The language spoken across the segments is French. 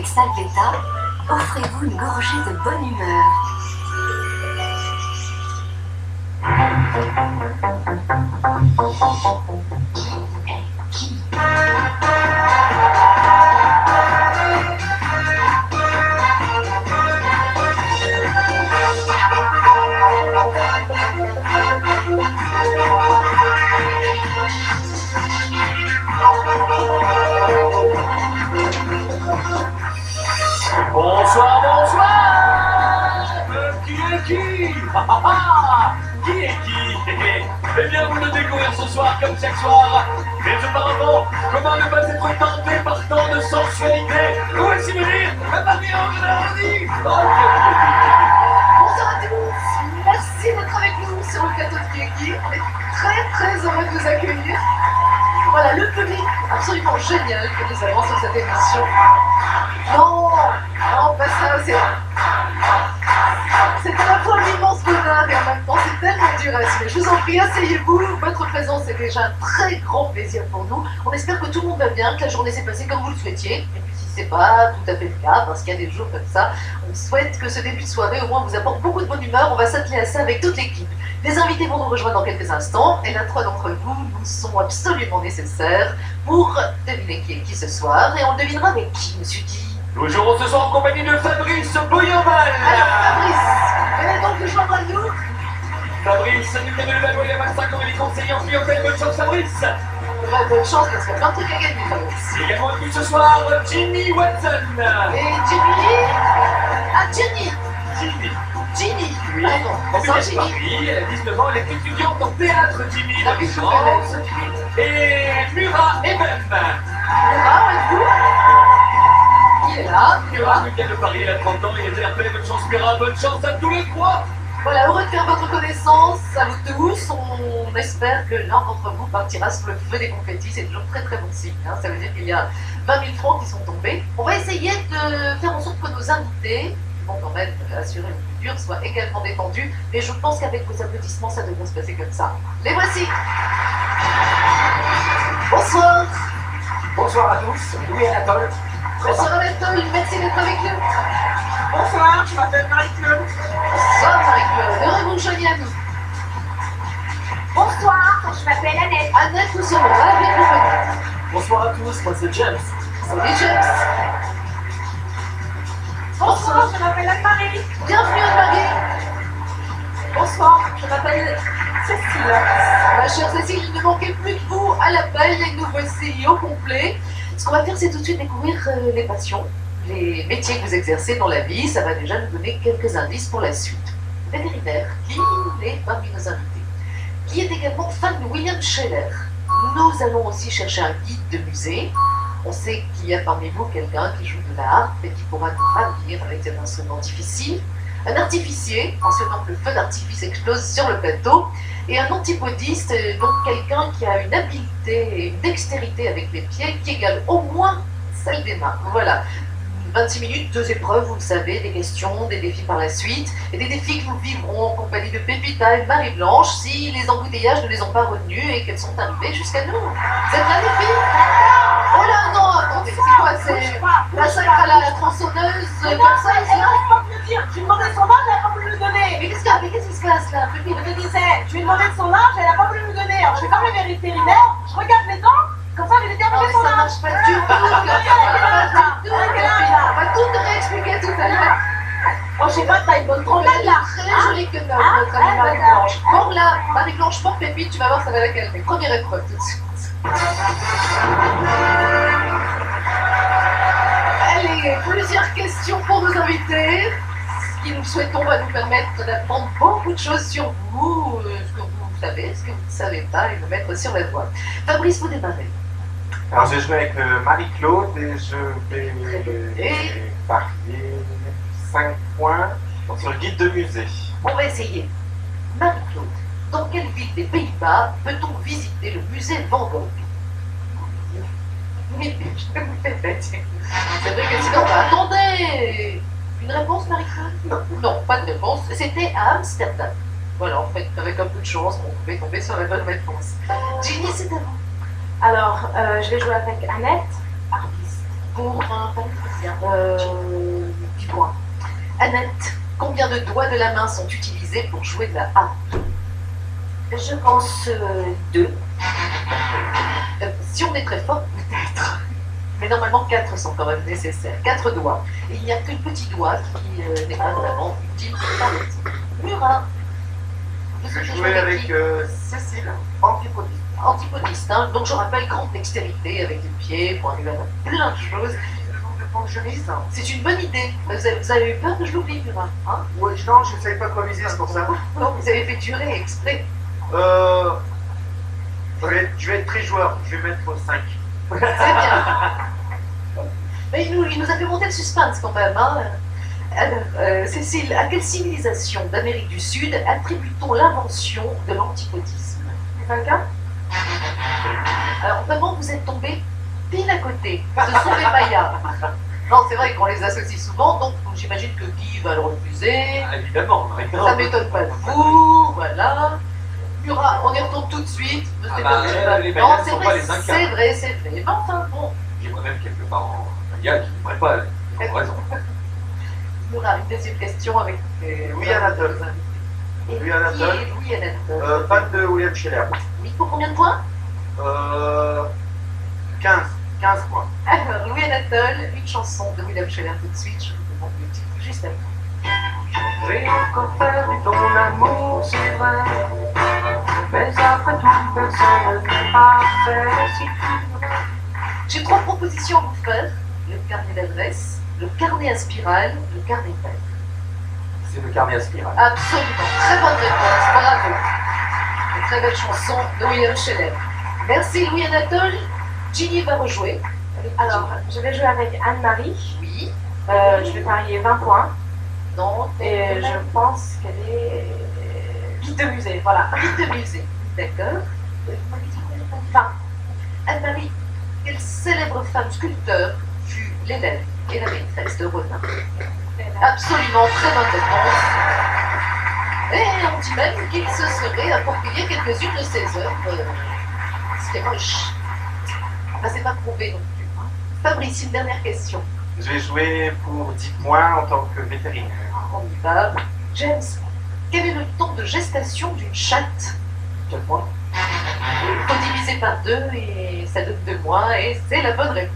avec Salvetta, offrez-vous une gorgée de bonne humeur. Bonsoir, bonsoir. Qui est qui? Qui est qui? Eh bien, vous le découvrir ce soir comme chaque soir. Mais auparavant, comment ne pas être tenté par tant de sensualité? Voici venir la Marie-Ange de la Hardy. Bonsoir à tous, merci d'être avec nous sur le plateau de Kieki. On est très heureux de vous accueillir. Voilà, le public absolument génial que nous avons sur cette émission. Non, pas ça, c'est à la fois un immense bonheur et en même temps c'est tellement dur à assumer. Je vous en prie, asseyez-vous, votre présence est déjà un très grand plaisir pour nous. On espère que tout le monde va bien, que la journée s'est passée comme vous le souhaitiez. Et puis si c'est pas tout à fait le cas, parce qu'il y a des jours comme ça, on souhaite que ce début de soirée au moins vous apporte beaucoup de bonne humeur. On va s'atteler à ça avec toute l'équipe. Les invités vont nous rejoindre dans quelques instants et là, 3 d'entre vous nous sont absolument nécessaires pour deviner qui est qui ce soir. Et on le devinera avec qui, monsieur Guy? Nous jouerons ce soir en compagnie de Fabrice Boyomal. Alors Fabrice, venez donc de joindre à nous. Fabrice, numéro de la Goya 25 ans, il est conseiller en clientèle. Bonne chance, Fabrice. Ouais, bonne chance parce qu'il y a plein de trucs à gagner, Fabrice. Également avec nous ce soir, Jimmy Watson. Et Jimmy? Ah, Jenny. Ginny. Oui, Pardon, en bonsoir plus, Ginny. Paris, elle a 19 ans, elle est étudiante en théâtre, Jimmy. La Bonne plus chance. Et Murat Ebem. Murat, et vous? Il est là, Murat, qui vient de Paris, elle a 30 ans, il est DRP. Bonne chance, Murat, bonne chance à tous les trois. Voilà, heureux de faire votre connaissance à vous tous. On espère que l'un d'entre vous partira sous le feu des confettis. C'est toujours très bon signe. Hein. Ça veut dire qu'il y a 20 000 francs qui sont tombés. On va essayer de faire en sorte que nos invités, qui vont quand même assurer une culture, soient également détendus. Mais je pense qu'avec vos applaudissements, ça devrait se passer comme ça. Les voici. Bonsoir. Bonsoir à tous, Louis Anatole. Bonsoir Anatole, merci d'être avec nous. Bonsoir, je m'appelle Marie-Claude. Bonsoir Marie-Claude, heureux de vous joindre à nous. Bonsoir, je m'appelle Annette. Annette, nous sommes là, bienvenue. Bonsoir à tous, moi c'est James. Salut James. Bonsoir, je m'appelle Anne-Marie. Bienvenue Anne-Marie. Bonsoir, je m'appelle Cécile. Ma chère Cécile, il ne manquait plus que vous à l'appel et nous voici au complet. Ce qu'on va faire, c'est tout de suite découvrir les passions, les métiers que vous exercez dans la vie. Ça va déjà nous donner quelques indices pour la suite. Vétérinaire, qui est parmi nos invités, qui est également fan de William Scheller. Nous allons aussi chercher un guide de musée. On sait qu'il y a parmi vous quelqu'un qui joue de la harpe et qui pourra nous ravir avec cet instrument difficile. Un artificier, mentionnant que le feu d'artifice explose sur le plateau. Et un antipodiste, donc quelqu'un qui a une habileté et une dextérité avec les pieds qui égale au moins celle des mains. Voilà. 26 minutes, 2 épreuves, vous le savez, des questions, des défis par la suite, et des défis que nous vivrons en compagnie de Pépita et Marie-Blanche si les embouteillages ne les ont pas retenus et qu'elles sont arrivées jusqu'à nous. Vous êtes là, les filles? Oh là, non, attendez, c'est quoi? C'est la sacre à la tronçonneuse Elle perçaise, n'arrête là? pas de me dire, je lui ai demandé son âge, elle n'a pas voulu me le donner. Mais qu'est-ce qui se passe, là, Pépita? Je te disais, je lui ai demandé son âge, elle n'a pas voulu me le donner. Alors je fais comme les vétérinaires, je regarde les dents, comme ça je vais Non, déterminer mais son ça âge. marche pas du tout. On va tout te réexpliquer tout à l'heure. Oh, je sais pas, t'as une bonne trompette là. Très jolie que notre amie Marie-Blanche. Bon, là, Marie-Blanche, porte Pépite, tu vas voir, ça va la calmer. Première épreuve tout de suite. Allez, plusieurs questions pour nos invités. Ce que nous souhaitons va nous permettre d'apprendre beaucoup de choses sur vous, ce que vous savez, ce que vous ne savez pas, et nous mettre sur la voie. Fabrice, vous démarrez. Alors j'ai joué avec Marie-Claude et je vais Et parier 5 points sur le guide de musée. on va essayer. Marie-Claude, dans quelle ville des Pays-Bas peut-on visiter le musée Van Gogh? Mais je vous fais bête. C'est vrai que sinon, attendez. Une réponse, Marie-Claude? Non, pas de réponse. C'était à Amsterdam. Voilà, en fait, avec un peu de chance, on pouvait tomber sur la bonne réponse. Ginny, c'est à vous. Alors, je vais jouer avec Annette, artiste pour 10 points. Annette, combien de doigts de la main sont utilisés pour jouer de la A? Je pense 2. Si on est très fort, peut-être. Mais normalement, 4 sont quand même nécessaires. 4 doigts. Et il n'y a que le petit doigt qui n'est pas vraiment utile pour l'autre. Murat. Je jouais avec Cécile, antipodiste. Antipodiste, hein. Donc je rappelle grande dextérité avec les pieds pour arriver à plein de choses. C'est une bonne idée. Vous avez eu peur que je l'oublie, Murat, hein? Ouais, non, je ne savais pas quoi viser, c'est pour ça. Non, vous avez fait durer exprès. Je vais être très joueur, je vais mettre 5. C'est bien. Mais il nous a fait monter le suspense quand même, hein. Alors, Cécile, à quelle civilisation d'Amérique du Sud attribue-t-on l'invention de l'antipodisme? Les Incas? Alors vraiment, vous êtes tombé pile à côté. Ce sont les Mayas. Non, c'est vrai qu'on les associe souvent, donc j'imagine que Guy va le refuser. Ah, évidemment. Ça m'étonne pas de vous, voilà. Murat, on y retourne tout de suite. Ne Ah s'étonne bah, pas. les Non, Mayas c'est ne sont pas vrai, les Incas. c'est vrai, c'est vrai. Mais enfin, bon. J'aimerais même quelques parents Mayas qui n'aimeraient pas. Ils ont raison. Murat, une deuxième question avec Louis Anatole. Et Louis Anatole. qui est Louis Anatole. Fan de William Scheller. Oui, pour combien de points? 15 points. Alors, Louis Anatole, une chanson de William Scheller tout de suite. Je vous demande le titre juste après. J'ai encore perdu ton amour, c'est vrai. Mais après tout, personne n'est parfait. Si tu veux. J'ai 3 propositions à vous faire. Le carnet d'adresse, le carnet à spirale, le carnet vert. C'est le carnet à spirale. Absolument, très bonne réponse, bravo. Une très belle chanson de William Scheller. Merci Louis Anatole. Ginny va rejouer. Alors, je vais jouer avec Anne-Marie. Oui, Je vais parier 20 points. non, Et je pense qu'elle est guide de musée, voilà. Guide de musée. D'accord. Anne-Marie, quelle célèbre femme sculpteur fut l'élève et la maîtresse de Rodin? Absolument, très bonne réponse. Et on dit même qu'il se serait approprié quelques-unes de ses œuvres, ce qui est moche. Enfin, c'est pas prouvé non plus, hein. Fabrice, une dernière question. Je vais jouer pour 10 points en tant que vétérinaire. On y va. James, quel est le temps de gestation d'une chatte? 4 points. Il faut diviser par 2 et ça donne 2 mois et c'est la bonne réponse.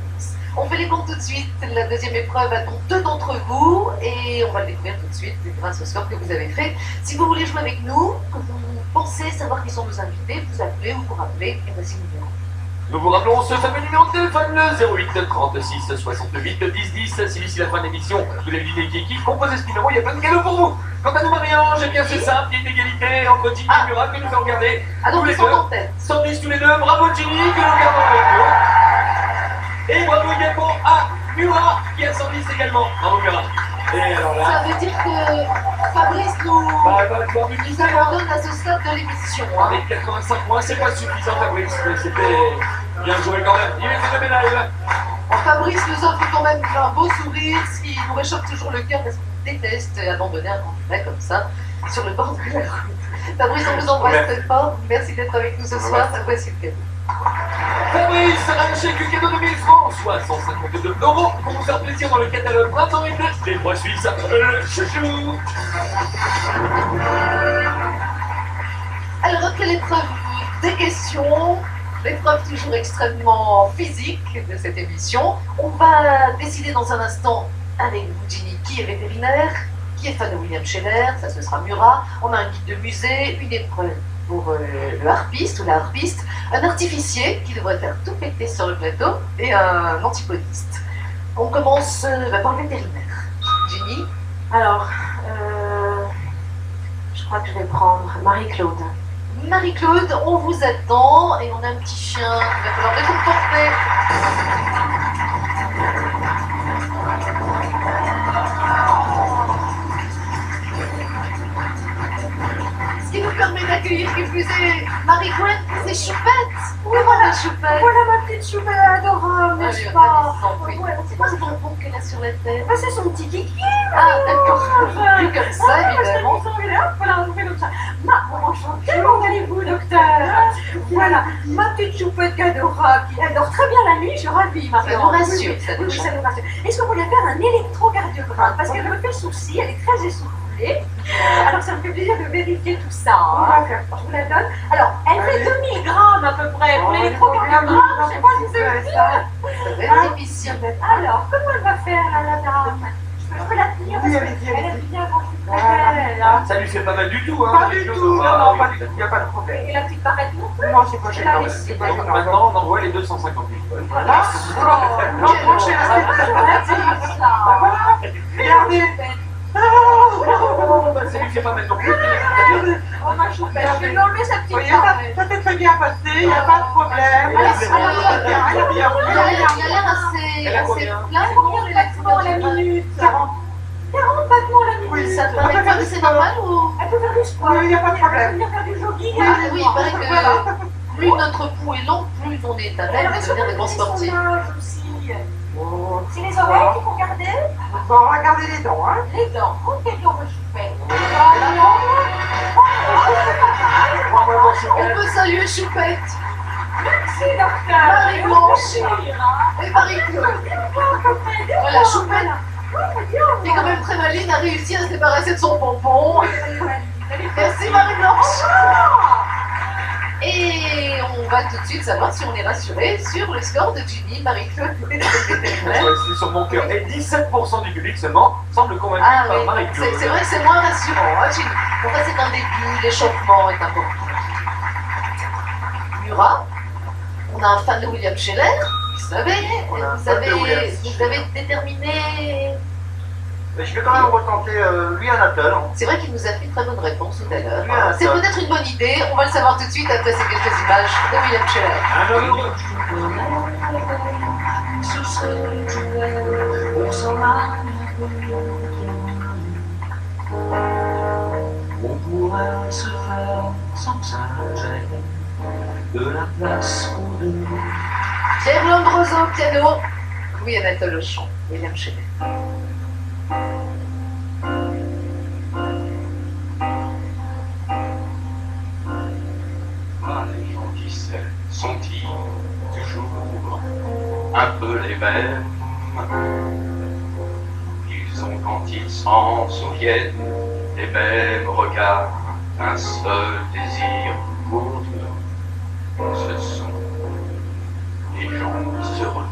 On fait les comptes tout de suite. La deuxième épreuve attend 2 d'entre vous et on va le découvrir tout de suite grâce au score que vous avez fait. Si vous voulez jouer avec nous, que vous pensez savoir qui sont nos invités, vous appelez ou vous rappelez et voici le numéro. Nous vous rappelons ce fameux numéro de téléphone, le 08 36 68 10 10. Si d'ici la fin de l'émission, vous avez l'idée qui composez ce numéro, il y a plein de cadeaux pour vous. Quant à nous, Marie-Ange, eh bien c'est simple, il y a une égalité entre Ginny et Murat que nous allons regarder. Ah donc tous ils les sont deux. en tête. 110 tous les deux, bravo Ginny, que nous gardons avec nous. Et bravo également à Murat, qui a 110 également. Bravo Murat. Et alors là, Ça veut dire que Fabrice nous bah, va devoir nous glisser, hein. abandonne à ce stade de l'émission. Hein. Avec 85 points, c'est pas suffisant Fabrice, mais c'était bien joué quand même. Il est jamais là. Fabrice nous offre quand même un beau sourire, ce qui nous réchauffe toujours le cœur parce qu'on déteste abandonner un candidat comme ça sur le bord de la route. Fabrice, on vous embrasse très fort. Merci d'être avec nous ce soir. Voici le cadeau. Fabrice a un chèque cadeau de 1000 francs, soit 152 € pour vous faire plaisir dans le catalogue printemps été des Bois Suisses. Le chouchou. Alors après l'épreuve des questions, l'épreuve toujours extrêmement physique de cette émission, on va décider dans un instant avec vous, Ginny, qui est vétérinaire, qui est fan de William Scheller, ça ce sera Murat, on a un guide de musée, une épreuve pour le harpiste ou la harpiste, un artificier qui devrait faire tout péter sur le plateau et un antipodiste. On commence par le vétérinaire. Ginny, Alors, je crois que je vais prendre Marie-Claude. Marie-Claude, on vous attend et on a un petit chien, il va falloir réconforter. Ce qui nous permet d'accueillir qui plus est Marie-Claude, c'est Choupette. Comment va Choupette? Voilà ma petite choupette adorable, n'est-ce Allez, pas? on va Ouais, c'est quoi ce bonbon qu'elle qu'il a sur la tête? Bah, c'est son petit kiki. Ah, d'accord. Vu comme ça, Je évidemment. vous sens, là, voilà, on fait comme ça. Enchanté, comment allez-vous, docteur? Voilà, ma petite choupette adorable, qui adore très bien la nuit, je suis ravie, Marion. Ça nous rassure, ça Oui, déjà. ça nous rassure. Est-ce qu'on pourrait faire un électrocardiogramme? Parce qu'elle me fait souci, elle est très essoufflée. Alors, ça me fait plaisir de vérifier tout ça. On va faire ça. Je vous la donne. Alors, elle fait 2000 grammes à peu près pour l'électrocardiogramme. Je sais pas si c'est utile. Ça va être difficile. Alors, comment elle va faire, là, la dame? Je peux la tenir parce qu'elle aime bien quand je suis très belle. Ça lui fait pas mal du tout, hein. Pas du tout, non, il n'y a pas de problème. Et la petite barrette non plus. Non, c'est pas gênant. La C'est pas Donc gênant. maintenant, on envoie les 250 000. Voilà. Non, branchez la Regardez. Ça lui fait pas mal non plus. Oh ma choupette, je vais lui enlever sa petite Voyez, barrette. ça s'est très bien passé, il n'y a pas de problème. Il a l'air assez Elle a plein. combien? Combien de battements à la minute? 40 battements à la minute. Oui, Ça on paraît peut faire que du c'est sport. normal ou? Elle peut faire du sport. Oui, il n'y a pas de problème. Elle peut venir faire du jogging. Oui, hein. oui, il paraît que Voilà. plus notre pouls est long, plus on est à même Alors, de est-ce devenir qu'on des peut grands donner son sportifs. âge aussi? Bon, C'est les oreilles qu'il faut garder? bon, on va garder les dents, hein. Les dents. Ok, donc ma choupette. On peut saluer Choupette Merci, docteur. Marie-Blanche et Marie-Claude. Voilà, Choupette, qui est quand même très maline, a réussi à se débarrasser de son pompon. Merci Marie-Blanche. Et on va tout de suite savoir si on est rassuré sur le score de Ginny, Marie-Claude et le vétérinaire. C'est sur mon cœur. Et 17% du public seulement semble convaincu Ah par oui, Marie-Claude. c'est vrai que c'est moins rassurant, hein, Ginny. Pour moi, c'est un début, l'échauffement est important. Murat, on a un fan de William Scheller, vous savez, On a un fan de William vous avez déterminé... Mais je vais quand même retenter lui un attel. C'est vrai qu'il nous a fait une très bonne réponse tout à l'heure. Bien, C'est ça. peut-être une bonne idée, on va le savoir tout de suite après ces quelques images de William Scheller. Un homme heureux. On pourrait se faire sans s'arrêter de la place pour deux. Pierre Lombroso au piano, Louis Anatole au chant, William Scheller. Les gens qui s'aiment sont-ils toujours un peu les mêmes? Ils ont, quand ils s'en souviennent, les mêmes regards, un seul désir pour eux. Ce sont les gens heureux.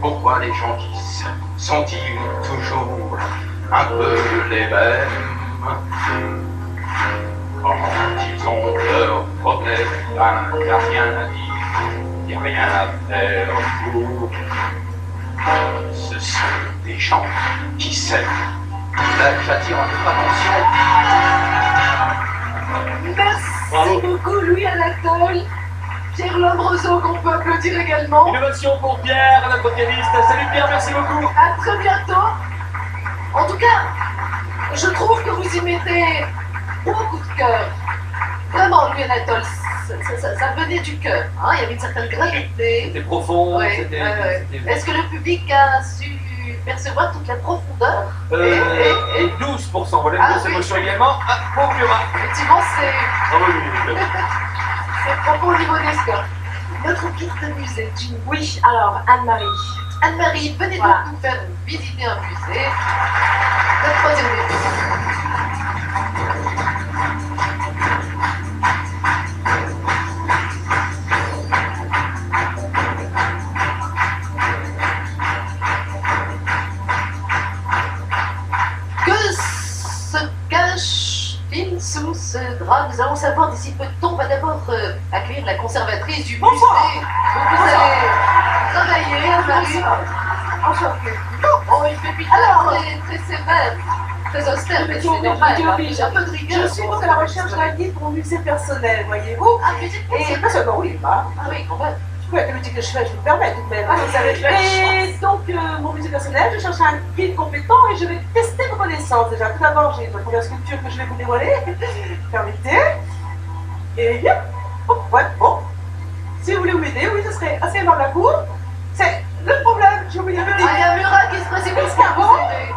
Pourquoi les gens qui s'aiment sont-ils toujours un peu les mêmes? Quand ils ont leurs problèmes, il n'y a rien à dire, il n'y a rien à faire pour. Ce sont des gens qui s'aiment. Là, j'attire un peu attention. Merci Bravo. beaucoup Louis Anatole, Pierre Lombroso qu'on peut applaudir également. Innovation pour Pierre, notre pianiste. Salut Pierre, merci beaucoup. À très bientôt. En tout cas, je trouve que vous y mettez beaucoup de cœur. Vraiment, Louis Anatole, ça venait du cœur. Hein, il y avait une certaine gravité. C'était profond. Ouais, C'était. ouais. c'était- Est-ce que le public a su percevoir toute la profondeur? Et 12%, voilà une Ah, grosse oui. émotion également. Ah, pour Murat. Effectivement, c'est Bravo Louis. propos au niveau des scores. Notre guide de musée, Ginny. Oui, alors, Anne-Marie. Anne-Marie, venez Voilà. donc nous faire visiter un musée. La troisième étape. Que se cache-t-il sous ce drap? Nous allons savoir d'ici peu de temps. On va d'abord accueillir la conservatrice du Bonsoir. musée. Donc vous allez travailler, Anne-Marie. Enchantée. Oh, il fait pitié, très sévère, très austère, mais c'est normal. J'ai un peu de rigueur. Je suis donc à la recherche d'un guide pour mon musée personnel, voyez-vous. Ah, musique Et personnellement, oui, bah, Ah oui, quand même. tout le métier que je fais, je me permets tout de même. Ah, vous avez de la Et donc, mon musée personnel, je cherche un guide compétent et je vais tester vos connaissances. Déjà, tout d'abord, j'ai une première sculpture que je vais vous dévoiler. Permettez. Et bien, oh, ouais, bon. Si vous voulez m'aider, oui, ce serait assez aimable à vous. C'est Le problème, j'ai oublié de Ah, dire. il y a Murat qui se précipite pour vous aider.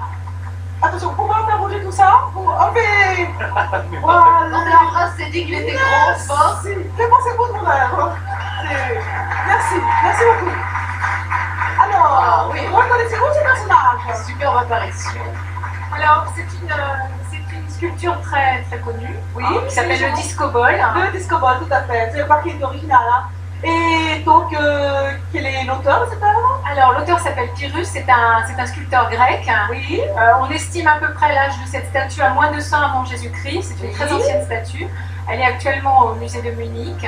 Attention, pour moi, faire bouger tout ça, vous enlevez. Non, mais Voilà. Murat s'est dit qu'il était grand, fort. Merci. Dépensez-vous de mon œuvre. Merci, merci beaucoup. Alors, Ah, oui. reconnaissez-vous ce personnage? Superbe apparition. Alors, c'est une sculpture très, très connue, Oui, qui s'appelle le Disco Ball. Le Disco Ball, tout à fait. C'est le parquet original. Hein. Et donc, quel est l'auteur de cette œuvre? Alors, l'auteur s'appelle Pyrrhus, c'est un sculpteur grec. Oui. On estime à peu près l'âge de cette statue à moins de 100 avant Jésus-Christ. C'est une très ancienne statue. Elle est actuellement au musée de Munich.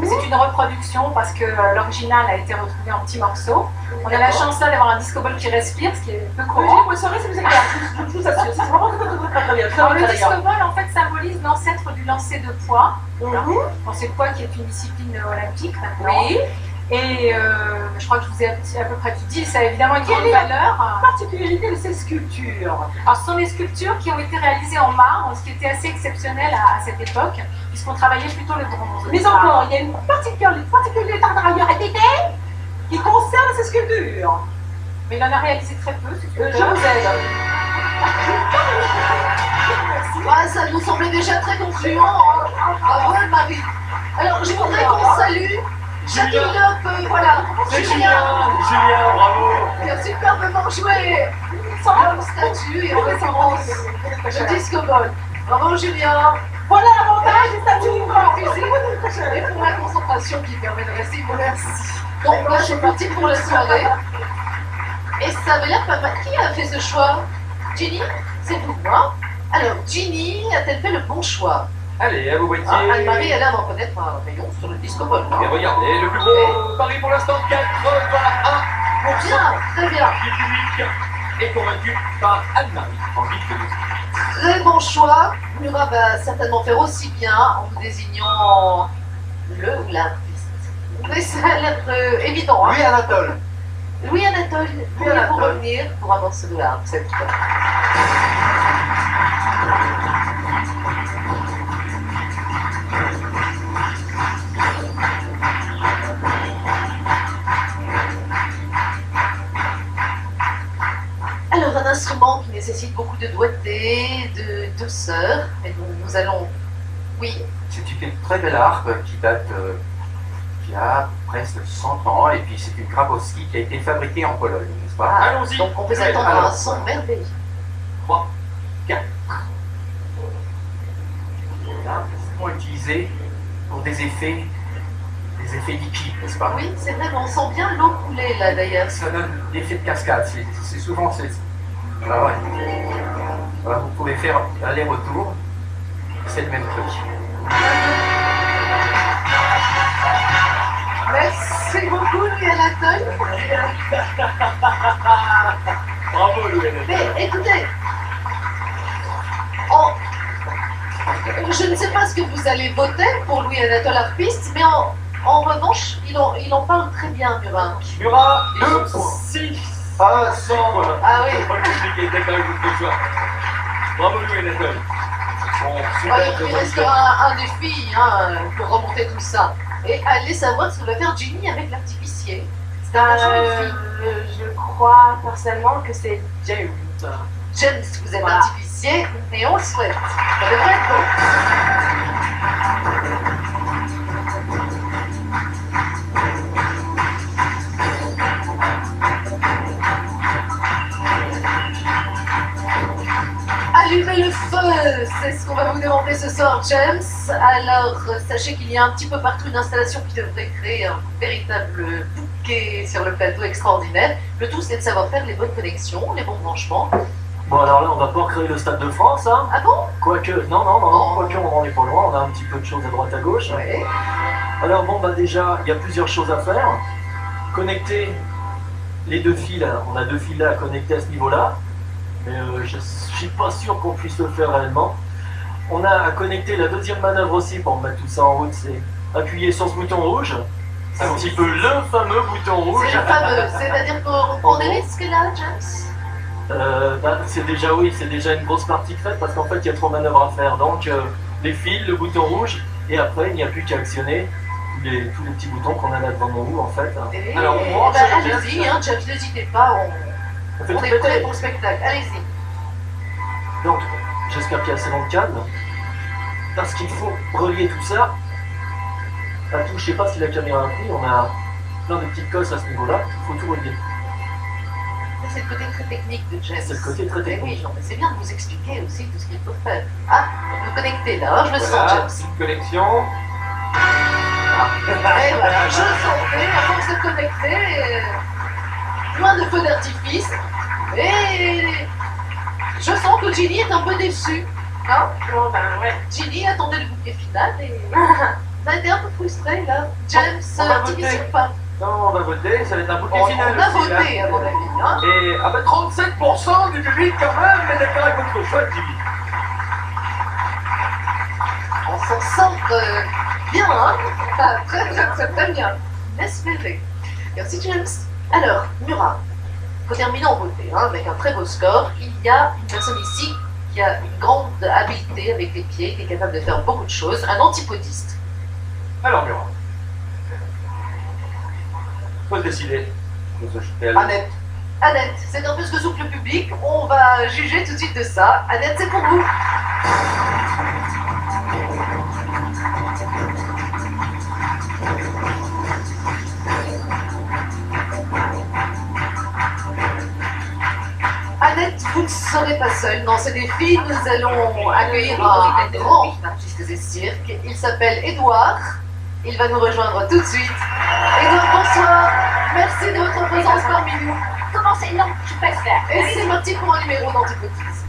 C'est une reproduction parce que l'original a été retrouvé en petits morceaux. On a la chance là d'avoir un disco ball qui respire, ce qui est peu Oui, courant. vous saurez si vous êtes là. Je vous assure. C'est vraiment très bien. Alors, le disco ball en fait symbolise l'ancêtre du lancer de poids. Lancer de poids qui est une discipline olympique maintenant. Oui. Et je crois que je vous ai à peu près tout dit, ça a évidemment une grande Quelle est la valeur. particularité de ces sculptures? Alors, ce sont des sculptures qui ont été réalisées en marbre, ce qui était assez exceptionnel à cette époque, puisqu'on travaillait plutôt le bronze. Mais encore, il y a une particularité qui concerne ces sculptures. Mais il en a réalisé très peu, ce Je sculpteur. vous aide. Ah, ça nous semblait déjà très concluant. Hein. Bravo, Anne-Marie. Alors, je voudrais qu'on salue chacune un peu. Voilà. C'est Julien, bravo. qui a superbement joué l'homme statue et en référence le disco ball. Bravo, Julien. Voilà l'avantage des statues. Et pour la concentration qui permet de rester merci. Donc là, je suis partie pour la soirée. Et ça avait l'air pas mal. Qui a fait ce choix? Ginny? C'est vous, moi. Alors, Ginny a-t-elle fait le bon choix? Allez, à vos boîtiers. Ah, Anne-Marie a l'air d'en connaître un rayon sur le disco ball. Et regardez, le plus beau pari pour l'instant, 81%. Bien, très bien. Du public est convaincu par Anne-Marie en guide de musique. Très bon choix. Murat va certainement faire aussi bien en vous désignant le ou l'artiste. Mais ça a l'air évident. Hein. Oui, Anatole. Louis Anatole, pourriez-vous Anatole. revenir pour un morceau de l'art cette fois? Alors, un instrument qui nécessite beaucoup de doigté, de douceur, et donc nous allons... Oui, C'est une très belle harpe qui date, qui a presque 100 ans, et puis c'est une Grabowski qui a été fabriquée en Pologne, n'est-ce pas? Allons-y. donc on peut s'attendre à un son merveilleux. 3, 4. Là, c'est souvent utilisé pour des effets liquides, n'est-ce pas? Oui, c'est vrai, mais on sent bien l'eau couler là d'ailleurs. Ça donne l'effet de cascade, c'est souvent... Ah ouais. Voilà, vous pouvez faire aller-retour, c'est le même truc. Merci beaucoup, Louis Anatole. Bravo, Louis. Mais écoutez, je ne sais pas ce que vous allez voter pour Louis Anatole harpiste, mais en revanche, il en parle très bien, Murat. Murat, 2 6. Ah, Ah oui. C'est pas compliqué, d'accord avec vous ce soir. Bravo, Louis Anatole. Il restera un défi hein, pour remonter tout ça. Et allez savoir ce que va faire Ginny avec l'artificier. C'est un fille. Je crois personnellement que c'est James. James, vous êtes Voilà. artificier et on le souhaite. Ça devrait être bon. Allumez le feu, c'est ce qu'on va vous demander ce soir, James. Alors, sachez qu'il y a un petit peu partout une installation qui devrait créer un véritable bouquet sur le plateau extraordinaire. Le tout, c'est de savoir faire les bonnes connexions, les bons branchements. Bon alors là on va pas recréer le Stade de France, hein. Ah bon? Quoique, non, quoique on en est pas loin, on a un petit peu de choses à droite à gauche. Ouais. Alors bon bah déjà, il y a plusieurs choses à faire. Connecter les deux fils, là. On a deux fils là à connecter à ce niveau-là, mais je suis pas sûr qu'on puisse le faire réellement. On a à connecter la deuxième manœuvre aussi pour mettre tout ça en route, c'est appuyer sur ce bouton rouge. C'est un petit peu le fameux bouton rouge. C'est le fameux, c'est-à-dire qu'on prend des risques là, James? C'est déjà une grosse partie faite parce qu'en fait il y a 3 manœuvres à faire. Donc les fils, le bouton rouge, et après il n'y a plus qu'à actionner les petits boutons qu'on a là devant nous en fait. Et, Alors, on rentre ben, sur allez-y, James. James, n'hésitez pas, On fait on tout est prêts péter. pour le spectacle. Allez-y. Donc, j'espère qu'il y a assez dans le câble. Parce qu'il faut relier tout ça à tout. Je sais pas si la caméra a pris, on a plein de petites cosses à ce niveau-là. Il faut tout relier. Ça, c'est le côté très technique de James. C'est le côté très Eh technique. oui, non, mais c'est bien de vous expliquer aussi tout ce qu'il faut faire. Ah, vous connectez là, hein, je le sens, Voilà, James. une connexion. Et voilà, je le sentais, à force de connecter, moins de feux d'artifice. Et je sens que Ginny est un peu déçue. Hein? Bon, ben ouais. Ginny attendait le bouquet final et on a été un peu frustrés là. James, on va artifice voter. ou pas? Non, on va voter, ça va être un bouquet On final a aussi, là. voté, à mon avis. Hein? Et ah bah 37% du public quand même est d'accord avec votre choix, Jimmy. On s'en sort bien, hein? Ah, très bien. Espérez. Merci James. Alors, Murat, pour terminer en beauté, hein, avec un très beau score, il y a une personne ici qui a une grande habileté avec les pieds, qui est capable de faire beaucoup de choses, un antipodiste. Alors, Murat. Faut se décider. Faut se jeter à l'eau. Annette. Annette, c'est un peu ce que souffle le public, on va juger tout de suite de ça. Annette, c'est pour vous. Annette, vous ne serez pas seule. Dans ce défi, nous allons accueillir un grand artiste des cirques. Il s'appelle Édouard. Il va nous rejoindre tout de suite. Édouard, bonsoir. Merci de votre présence parmi nous. Commencez, non, je préfère. Et c'est parti pour un numéro d'antipodisme.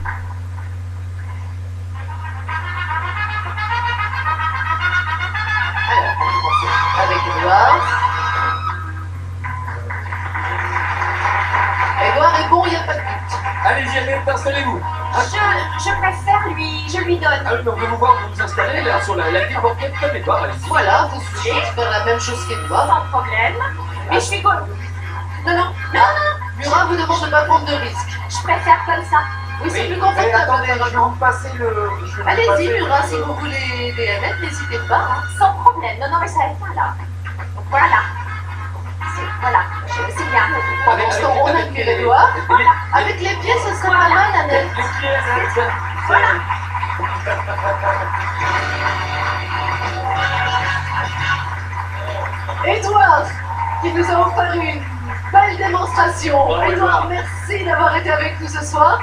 Alors, on va commencer avec Édouard. Édouard est bon, il n'y a pas de doute. Allez-y, Annette, installez-vous. Je préfère je lui donne. Ah oui, mais on veut vous voir vous installer là sur la petite banquette comme Edouard, allez-y. Voilà, vous suffit de faire la même chose qu'Édouard. Sans problème. Mais je suis bonne. Non. Murat vous demande de ne pas prendre de risques. Je préfère comme ça. Oui, c'est plus Mais confortable. attendez, je vais apparemment. vous passer le... je vais vous Allez-y, passer Murat, le- si vous voulez des Annette, n'hésitez pas. Hein. Sans problème. Non, mais ça va être pas là. Donc voilà. Voilà. C'est bien. Pendant ce temps, on accueille Édouard. Avec les pieds, ce serait pas mal, Annette. Les pieds, Annette, c'est- Édouard, qui nous a offert une belle démonstration. Bravo, Édouard, Édouard. merci d'avoir été avec nous ce soir.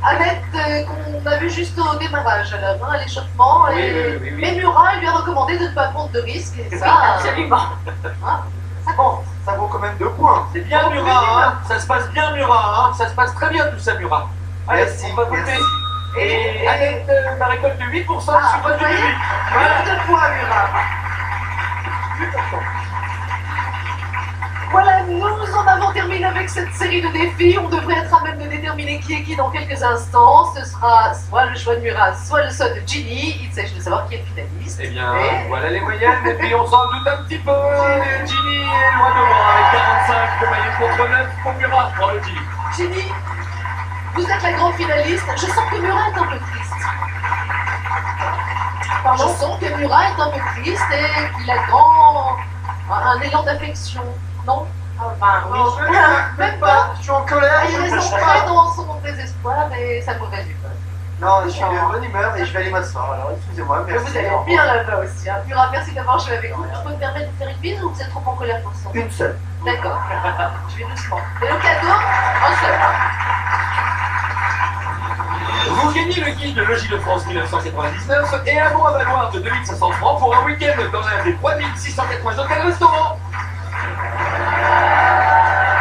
Annette, qu'on a vu juste au démarrage, alors, hein, à l'échauffement. Oui, et... oui. Mais Murat lui a recommandé de ne pas prendre de risques. Et Oui, ça, absolument. ça compte. Ça vaut quand même 2 points. C'est bien Murat, hein. Ça se passe bien Murat, hein. Ça se passe très bien tout ça, Murat. Allez, Merci, on va voter. merci. Et Annette la récolte de 8% Ah, sur votre vous voyez public. Voilà. 8 points, Murat. Voilà, nous en avons terminé avec cette série de défis. On devrait être à même de déterminer qui est qui dans quelques instants. Ce sera soit le choix de Murat, soit le choix de Ginny. Il s'agit de savoir qui est le finaliste. Eh bien, Et- voilà les moyennes, et puis on s'en doute un petit peu. Ginny est loin devant avec 45 de moyenne contre 9 pour Murat. Bravo Ginny. Ginny, vous êtes la grande finaliste. Je sens que Murat est un peu triste. Je sens que Murat est un peu triste et qu'il a un élan d'affection. Non? Enfin, oui. Non, même pas. Je suis en colère, Il je ne reste bouge près pas. dans son désespoir et sa mauvaise humeur. Non, je suis de bonne humeur et je vais aller m'asseoir. Alors excusez-moi, Mais merci. vous allez bien là-bas aussi. Hein. Murat, merci d'avoir joué avec nous. Je peux me permettre de faire une bise ou vous êtes trop en colère pour ça? Une seule. D'accord. Je vais doucement. Et le cadeau, un seul. Vous gagnez le guide Logis de France 1999 et un bon à valoir de 2500 francs pour un week-end dans l'un des 3680 hôtels-restaurants.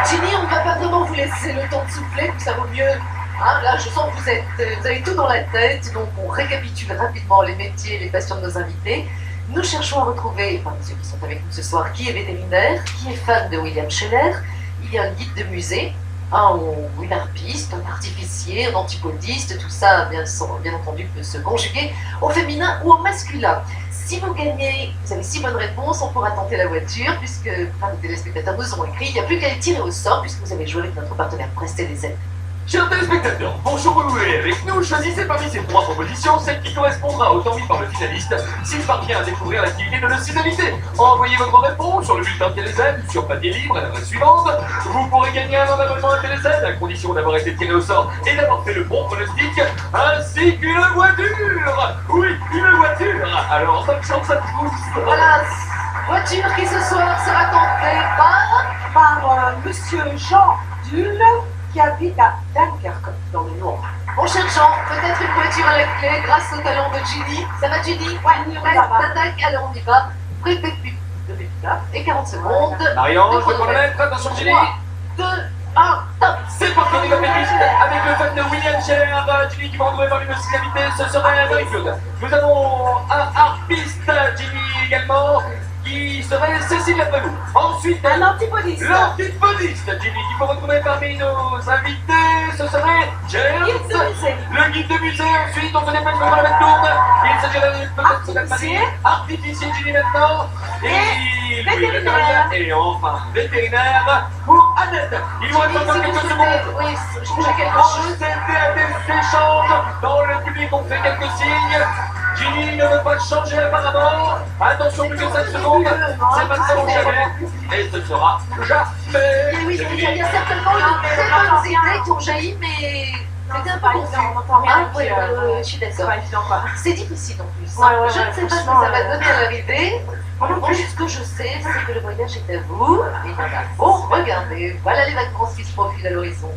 Ginny, on ne va pas vraiment vous laisser le temps de souffler, ça vaut mieux. Hein, là, je sens que vous avez tout dans la tête, donc on récapitule rapidement les métiers et les passions de nos invités. Nous cherchons à retrouver, parmi ceux qui sont avec nous ce soir, qui est vétérinaire, qui est fan de William Scheller. Il y a un guide de musée, une harpiste, un artificier, un antipodiste, tout ça, bien entendu, peut se conjuguer au féminin ou au masculin. Si vous gagnez, vous avez 6 bonnes réponses, on pourra tenter la voiture, puisque plein de téléspectateurs nous ont écrit. Il n'y a plus qu'à les tirer au sort, puisque vous avez joué avec notre partenaire Prestel les aides. Chers téléspectateurs, bonjour et avec nous, choisissez parmi ces 3 propositions celle qui correspondra au temps mis par le finaliste s'il parvient à découvrir l'activité de l'hostilité. Envoyez votre réponse sur le bulletin Télézen sur papier libre à l'adresse suivante. Vous pourrez gagner un abonnement à Télézen à condition d'avoir été tiré au sort et d'avoir fait le bon pronostic, ainsi qu'une voiture. Oui, une voiture. Alors, bonne chance à tous. Voilà, voiture qui ce soir sera tentée Par monsieur Jean Dulle, qui habite à Dunkerque, dans le Nord. Mon cher Jean, peut-être une voiture à la clé grâce au talent de Ginny. Ça va Ginny? Ouais, Prête, t'attaques, alors on y va. Prête depuis 2 minutes là, et 40 secondes. Marion, je peux chronomètre, attention Ginny. 3, 2, 1, top. C'est parti, on y va avec le fan de William Scheller, Ginny qui va retrouver par une syllabité, ce serait Marie-Claude. Nous avons un harpiste, Ginny également, qui serait Cécile après vous. Ensuite, Un antipodiste. l'antipodiste, Ginny, qui peut retrouver parmi nos invités, ce serait James. Guide de musée. Le guide de musée, ensuite, on se dépêche pour la tourne. Il s'agirait peut-être de Artificier. artificier, Ginny maintenant. Et vétérinaire. Et enfin, vétérinaire pour Annette. Il vous reste encore quelques secondes. Oui, j'ai quelque On chose. s'échange dans le public, on fait quelques signes. Ginny ne veut pas changer apparemment. Attention, plus que 5 secondes. C'est maintenant ou jamais. Et ce sera jamais. Et oui, il y a certainement de très bonnes idées qui ont jailli, mais c'était un peu confus. On n'entend rien. Ah, oui, je suis C'est d'accord. pas évident, quoi. C'est difficile en plus. Ouais, Je ne sais pas ce que ça va donner à l'arrivée. Moi, ce que je sais, c'est que le voyage est à vous. Et voilà. Bon, regardez, voilà les vacances qui se profilent à l'horizon.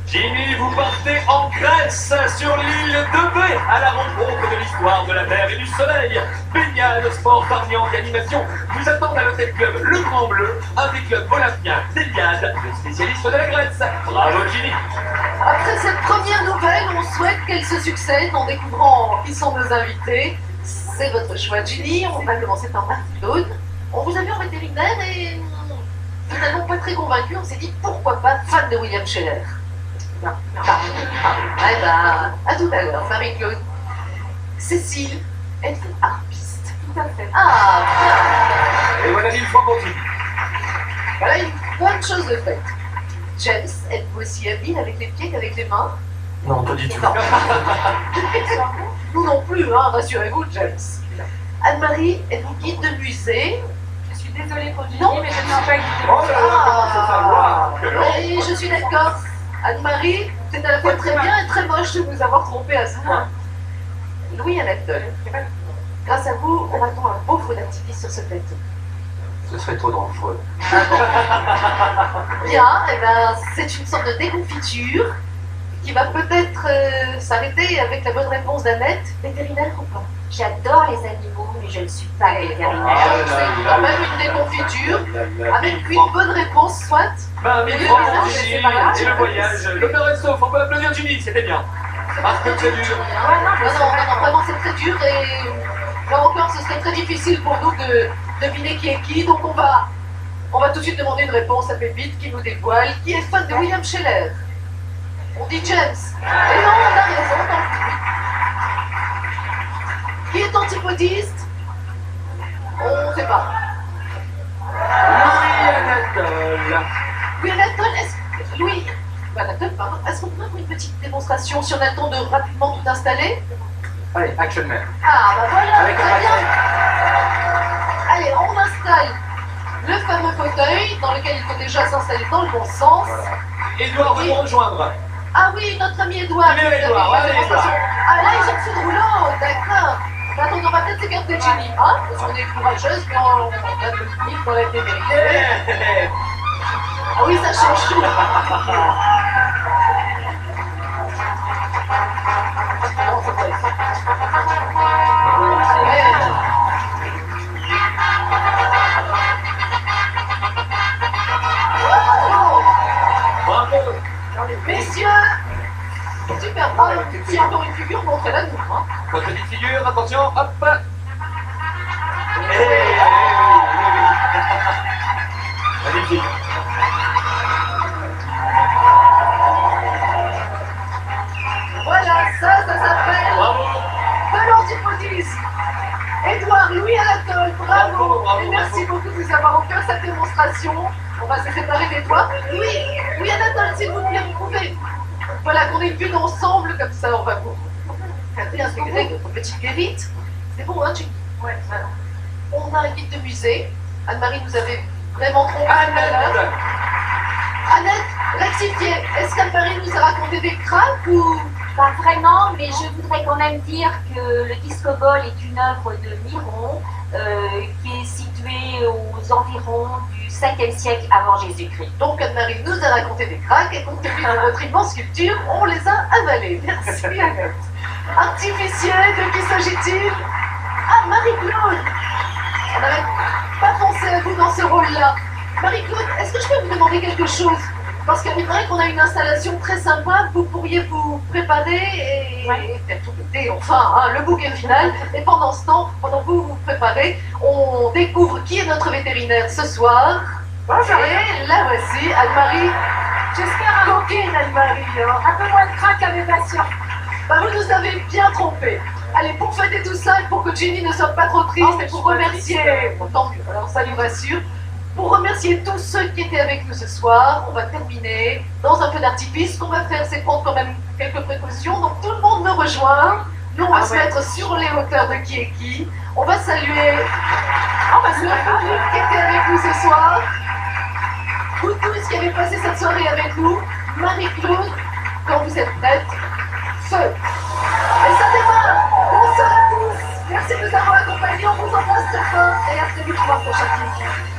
Ginny, vous partez en Grèce, sur l'île de Bé, à la rencontre de l'histoire de la mer et du soleil. Baignade, sport, farniente et animation vous attendent à l'hôtel club Le Grand Bleu, un des clubs olympiens d'Eliade, le spécialiste de la Grèce. Bravo Ginny. Après cette première nouvelle, on souhaite qu'elle se succède en découvrant qui sont nos invités. C'est votre choix, Ginny. On va commencer par Marie-Claude. On vous a vu en vétérinaire et finalement pas très convaincu. On s'est dit pourquoi pas fan de William Scheller. Non. Eh ben, à tout à l'heure, Marie-Claude. Cécile, êtes-vous harpiste? Tout à fait. Ah, bien. Et voilà 1000 francs pour Ginny. Voilà une bonne chose de faite. James, êtes-vous aussi habile avec les pieds qu'avec les mains? Non, pas du tout. Non. Nous non plus, hein, rassurez-vous, James. Anne-Marie, êtes-vous guide de musée? Je suis désolée pour Ginny, Non. mais je ne suis pas guidée. Oh là là, comment ça savoir que non. Oui, je suis d'accord. Anne-Marie, c'est à la fois très bien et très moche de vous avoir trompé à ce point. Louis Anatole, grâce à vous, on attend un beau feu d'artifice sur ce plateau. Ce serait trop dangereux. Bien, eh ben, c'est une sorte de déconfiture qui va peut-être s'arrêter avec la bonne réponse d'Annette. Vétérinaire ou pas? J'adore les animaux, mais je ne suis pas vétérinaire. Ah, C'est quand même une déconfiture avec une bonne réponse, soit. Ben, 1000 Oui, francs oui, pour oui, Ginny c'est pas grave. et le voyage. L'honneur est sauf, on peut applaudir Ginny, c'était bien. Parce que c'est dur. Non, vraiment, c'est très dur et là encore, ce serait très difficile pour nous de deviner qui est qui. Donc on va tout de suite demander une réponse à Pépite qui nous dévoile qui est fan de William Scheller. On dit James. Et non, on a raison dans le public. Qui est antipodiste? On ne sait pas. Louis Anatole. Louis Anatole, est-ce qu'on peut faire une petite démonstration si on a le temps de rapidement tout installer? Allez, Action Man. Ah, bah voilà, Avec un très bien. matériel. Allez, on installe le fameux fauteuil dans lequel il faut déjà s'installer dans le bon sens. Voilà. Edouard va nous rejoindre. Ah oui, notre ami Edouard. Allez, Edouard, allez, Edouard. Ah là, ils ont fait de roulant, d'accord. Attends, on va peut-être s'écarter de Ginny, hein, parce qu'on est courageuse, mais on a de technique dans la témérité. Yeah. Ah oui, ça change tout. Non, c'est pas ici. Bravo. Messieurs, super, bravo. Si encore une figure, montrez-la nous, hein. Votre petite figure, attention, hop. Magnifique. Voilà, ça s'appelle Bravo. de l'antipodisme. Edouard, Louis Anatole, bravo. Bravo, bravo, Et merci bravo. beaucoup de nous avoir offert cette démonstration. On va se séparer des doigts. Louis Anatole, s'il vous plaît, vous pouvez Voilà, qu'on ait une vue d'ensemble comme ça, on va vous réintégrer notre petite guérite. C'est bon, hein, tu... Ouais, voilà. On a un guide de musée. Anne-Marie nous avait vraiment trompé. Annette. Annette, rectifiez. Est-ce qu'Anne-Marie nous a raconté des cracks ou... Pas vraiment, mais je voudrais quand même dire que le Disco Ball est une œuvre de Miron qui est située aux environs du 5e siècle avant Jésus-Christ. Donc Anne-Marie nous a raconté des cracks et compte tenu de votre immense sculpture, on les a avalés. Merci Annette. Artificier, de qui s'agit-il? Ah, Marie-Claude. On n'avait pas pensé à vous dans ce rôle-là. Marie-Claude, est-ce que je peux vous demander quelque chose? Parce qu'il paraît qu'on a une installation très sympa, vous pourriez vous préparer et faire tout péter, enfin, hein, le bouquet final. Et pendant ce temps, pendant que vous vous préparez, on découvre qui est notre vétérinaire ce soir. Bonjour. Et la voici, Anne-Marie. J'espère un Coquine Anne-Marie. Hein. un peu moins de crack à mes patients. Bah, vous nous avez bien trompés. Allez, pour fêter tout ça et pour que Jenny ne soit pas trop triste Oh, et pour je suis pas remercier... triste. Bon, tant mieux, alors ça nous rassure. Pour remercier tous ceux qui étaient avec nous ce soir, on va terminer dans un peu d'artifice. Ce qu'on va faire, c'est prendre quand même quelques précautions. Donc tout le monde me rejoint. Nous, on va se mettre sur les hauteurs de qui est qui. On va saluer le public qui était avec nous ce soir. Vous tous qui avez passé cette soirée avec nous. Marie-Claude, quand vous êtes prête, feu. Et ça démarre. Bonsoir à tous. Merci de nous avoir accompagnés. On vous embrasse très fort et à très vite pour un prochain film.